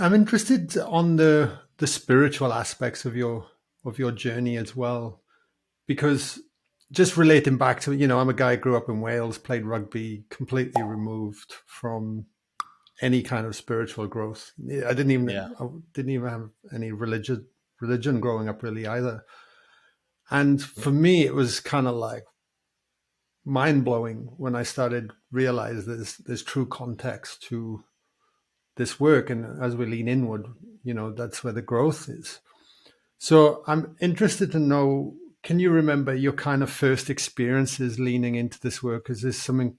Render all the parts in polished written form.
I'm interested on the spiritual aspects of your journey as well, because just relating back to, I'm a guy who grew up in Wales, played rugby, completely removed from any kind of spiritual growth. Yeah. I didn't even have any religion growing up really either. And for me, it was kind of like mind blowing when I started realize there's true context to this work, and as we lean inward, that's where the growth is. So I'm interested to know, can you remember your kind of first experiences leaning into this work? Is this something,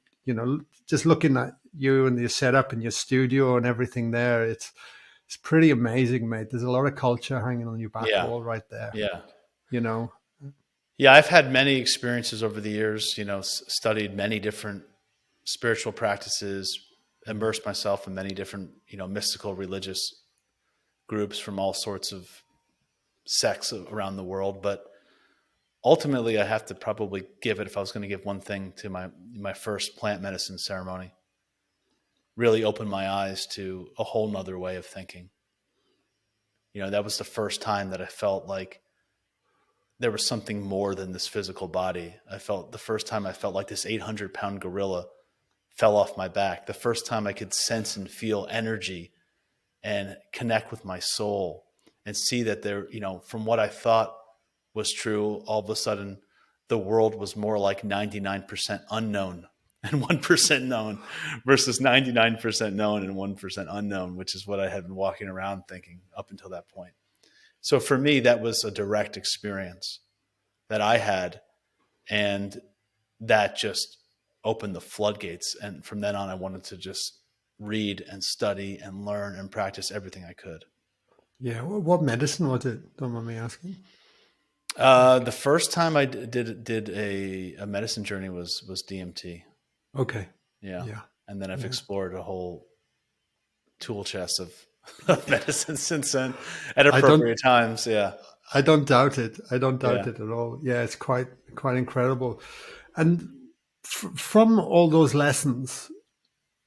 just looking at you and your setup and your studio and everything there, it's pretty amazing, mate. There's a lot of culture hanging on your back Yeah. wall right there, Yeah. you know? Yeah. I've had many experiences over the years, studied many different spiritual practices, immersed myself in many different, mystical religious groups from all sorts of sects around the world. But ultimately, I have to probably give it, if I was going to give one thing, to my first plant medicine ceremony. Really opened my eyes to a whole nother way of thinking. That was the first time that I felt like there was something more than this physical body. The first time I felt like this 800-pound gorilla fell off my back. The first time I could sense and feel energy and connect with my soul and see that there, from what I thought was true, all of a sudden the world was more like 99% unknown and 1% known versus 99% known and 1% unknown, which is what I had been walking around thinking up until that point. So for me, that was a direct experience that I had, and that just opened the floodgates. And from then on, I wanted to just read and study and learn and practice everything I could. Yeah. What medicine was it? Don't mind me asking. The first time I did a medicine journey was DMT. Okay. Yeah, Yeah. and then I've Yeah. explored a whole tool chest of medicine since then at I don't appropriate times. Yeah, I don't doubt it. I don't doubt yeah, it at all. Yeah, it's quite incredible. And from all those lessons,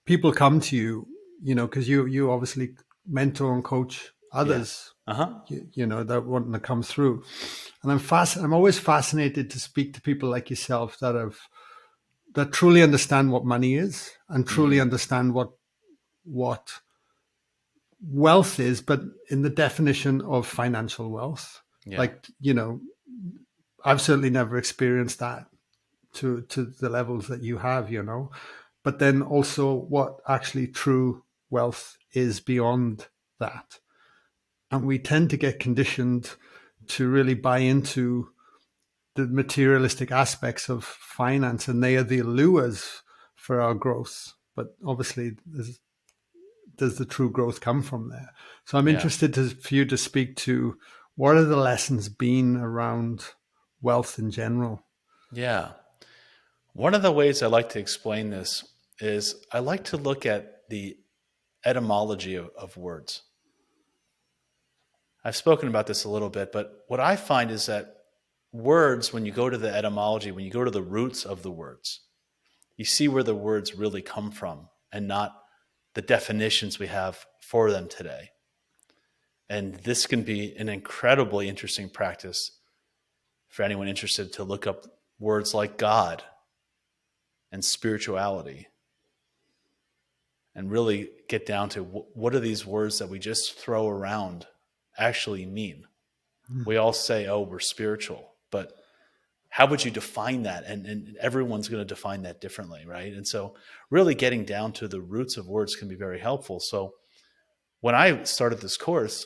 people come to you, because you obviously mentor and coach yeah. others, Uh huh. that want to come through. And I'm always fascinated to speak to people like yourself that truly understand what money is and truly Hmm. understand what wealth is, but in the definition of financial wealth. Yeah, Like, I've certainly never experienced that to the levels that you have, but then also what actually true wealth is beyond that. And we tend to get conditioned to really buy into the materialistic aspects of finance, and they are the lures for our growth. But obviously, does the true growth come from there? So I'm yeah, interested for you to speak to what are the lessons been around wealth in general. yeah. One of the ways I like to explain this is I like to look at the etymology of words. I've spoken about this a little bit, but what I find is that words, when you go to the etymology, when you go to the roots of the words, you see where the words really come from and not the definitions we have for them today. And this can be an incredibly interesting practice for anyone interested to look up words like God and spirituality and really get down to what do these words that we just throw around actually mean. We all say, oh, we're spiritual, but how would you define that? And everyone's going to define that differently, right? And so really getting down to the roots of words can be very helpful. So when I started this course,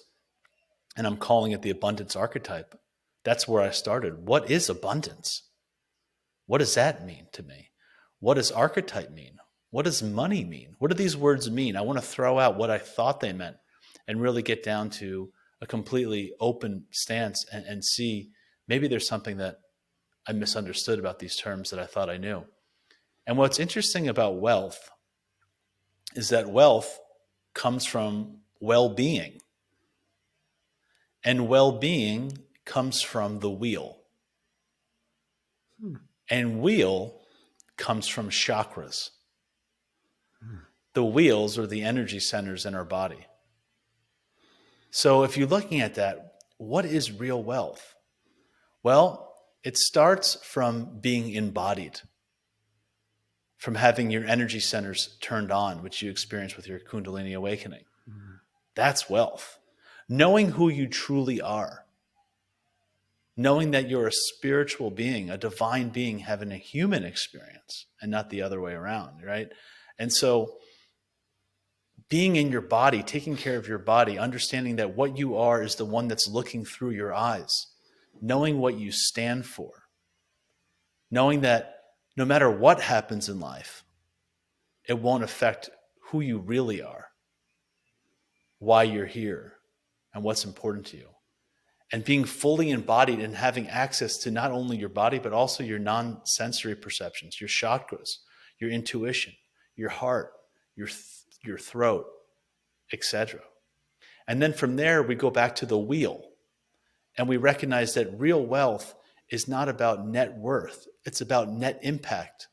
and I'm calling it the abundance archetype, that's where I started. What is abundance? What does that mean to me? What does archetype mean? What does money mean? What do these words mean? I want to throw out what I thought they meant and really get down to a completely open stance and see maybe there's something that I misunderstood about these terms that I thought I knew. And what's interesting about wealth is that wealth comes from well being, and well being comes from the wheel, and wheel comes from chakras. The wheels are the energy centers in our body. So if you're looking at that, what is real wealth? Well, it starts from being embodied, from having your energy centers turned on, which you experience with your Kundalini awakening. That's wealth. Knowing who you truly are, knowing that you're a spiritual being, a divine being having a human experience and not the other way around, right? And so being in your body, taking care of your body, understanding that what you are is the one that's looking through your eyes, knowing what you stand for, knowing that no matter what happens in life, it won't affect who you really are, why you're here, and what's important to you. And being fully embodied and having access to not only your body, but also your non-sensory perceptions, your chakras, your intuition, your heart, your throat, etc. And then from there, we go back to the wheel and we recognize that real wealth is not about net worth. It's about net impact.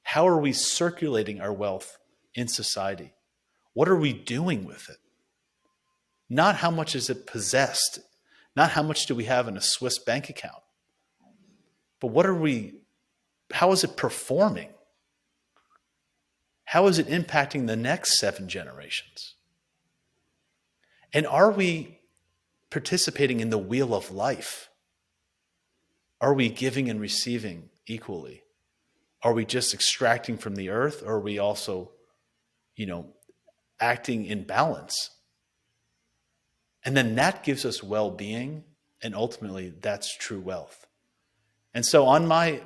How are we circulating our wealth in society? What are we doing with it? Not how much is it possessed, not how much do we have in a Swiss bank account, but how is it performing? How is it impacting the next 7 generations? And are we participating in the wheel of life? Are we giving and receiving equally? Are we just extracting from the earth, or are we also, acting in balance? And then that gives us well-being, and ultimately that's true wealth. And so on my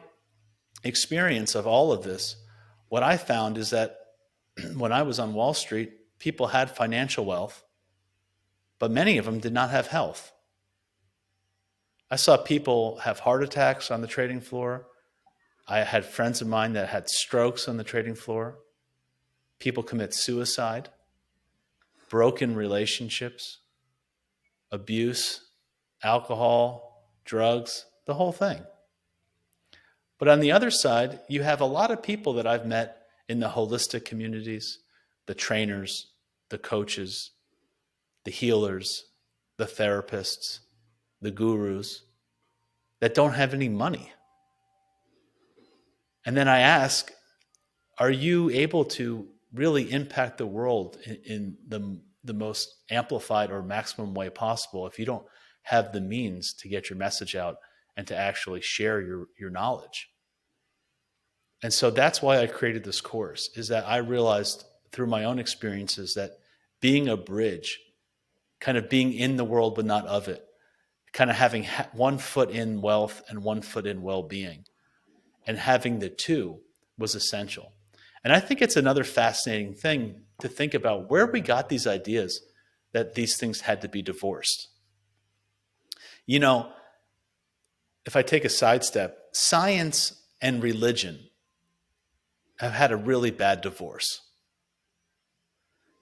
experience of all of this, what I found is that when I was on Wall Street, people had financial wealth, but many of them did not have health. I saw people have heart attacks on the trading floor. I had friends of mine that had strokes on the trading floor. People commit suicide, broken relationships, abuse, alcohol, drugs, the whole thing. But on the other side, you have a lot of people that I've met in the holistic communities, the trainers, the coaches, the healers, the therapists, the gurus that don't have any money. And then I ask, are you able to really impact the world in the most amplified or maximum way possible if you don't have the means to get your message out and to actually share your knowledge? And so that's why I created this course, is that I realized through my own experiences that being a bridge, kind of being in the world but not of it, kind of having one foot in wealth and one foot in well-being, and having the two was essential. And I think it's another fascinating thing to think about where we got these ideas that these things had to be divorced. If I take a sidestep, science and religion have had a really bad divorce.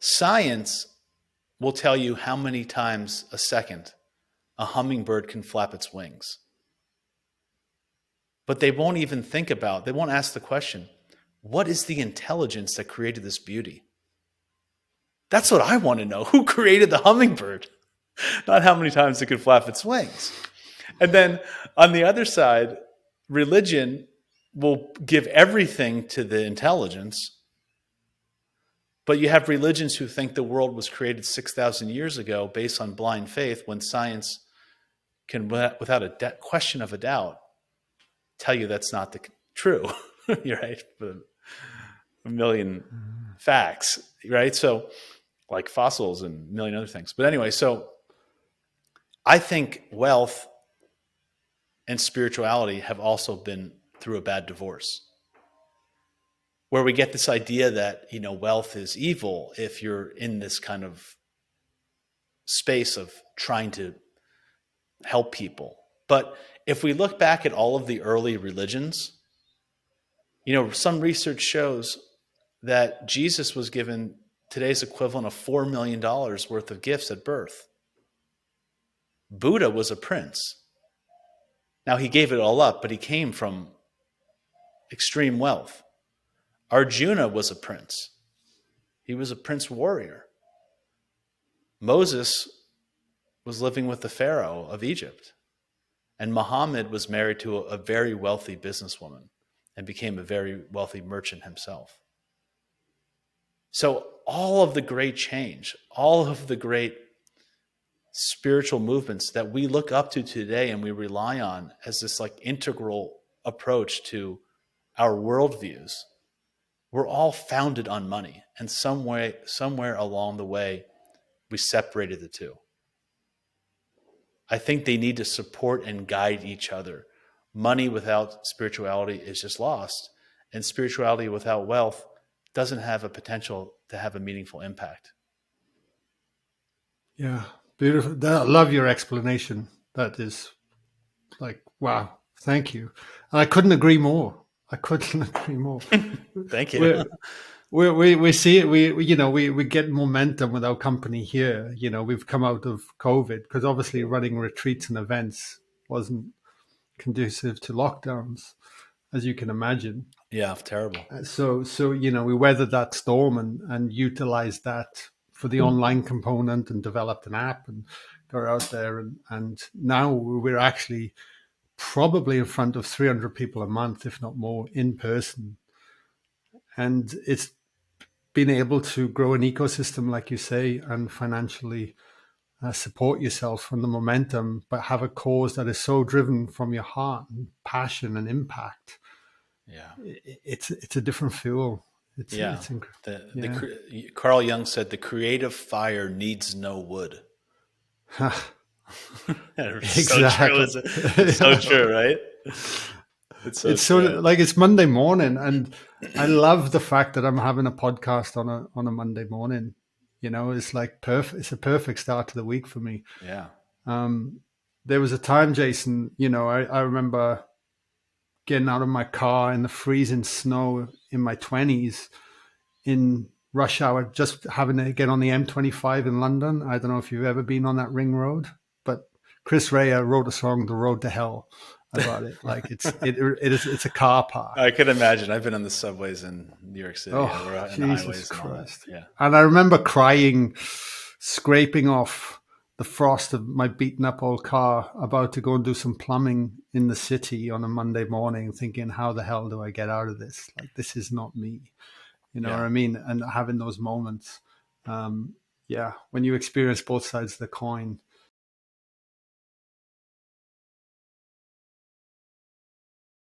Science will tell you how many times a second a hummingbird can flap its wings. But they won't ask the question, what is the intelligence that created this beauty? That's what I want to know. Who created the hummingbird? Not how many times it could flap its wings. And then on the other side, religion will give everything to the intelligence, but you have religions who think the world was created 6,000 years ago based on blind faith, when science can, without a question of a doubt, tell you that's not true. You're right. A million facts, right? So, like fossils and a million other things. But anyway, so I think wealth and spirituality have also been through a bad divorce, where we get this idea that, wealth is evil if you're in this kind of space of trying to help people. But if we look back at all of the early religions, some research shows that Jesus was given today's equivalent of $4 million worth of gifts at birth. Buddha was a prince. Now, he gave it all up, but he came from extreme wealth. Arjuna was a prince. He was a prince warrior. Moses was living with the Pharaoh of Egypt. And Muhammad was married to a very wealthy businesswoman and became a very wealthy merchant himself. So all of the great change, all of the great spiritual movements that we look up to today and we rely on as this like integral approach to our worldviews, were all founded on money. And somewhere along the way, we separated the two. I think they need to support and guide each other. Money without spirituality is just lost, and spirituality without wealth doesn't have a potential to have a meaningful impact. Yeah, beautiful. I love your explanation. That is like, wow, thank you. And I couldn't agree more. I couldn't agree more. Thank you. We see it. We get momentum with our company here. We've come out of COVID because obviously running retreats and events wasn't conducive to lockdowns, as you can imagine. Yeah, terrible. So we weathered that storm and utilized that for the online component and developed an app and got out there and now we're actually probably in front of 300 people a month, if not more, in person. And it's been able to grow an ecosystem, like you say, and financially support yourself from the momentum, but have a cause that is so driven from your heart and passion and impact. Yeah. It's a different fuel. Yeah. Yeah. Carl Jung said the creative fire needs no wood. So true. Exactly. It's so true, right? It's so It's so true. like it's Monday morning, and I love the fact that I'm having a podcast on a Monday morning. It's like perfect. It's a perfect start to the week for me. Yeah. There was a time, Jason. I remember getting out of my car in the freezing snow in my 20s in rush hour, just having to get on the M25 in London. I don't know if you've ever been on that ring road, but Chris Rea wrote a song, "The Road to Hell," about it. Like it's a car park. I could imagine. I've been on the subways in New York City or Oh, in the Jesus highways and all that. Christ. Yeah. And I remember crying, scraping off the frost of my beaten up old car, about to go and do some plumbing in the city on a Monday morning, thinking, how the hell do I get out of this? Like, this is not me. You know what Yeah. I mean? And having those moments. Yeah, when you experience both sides of the coin,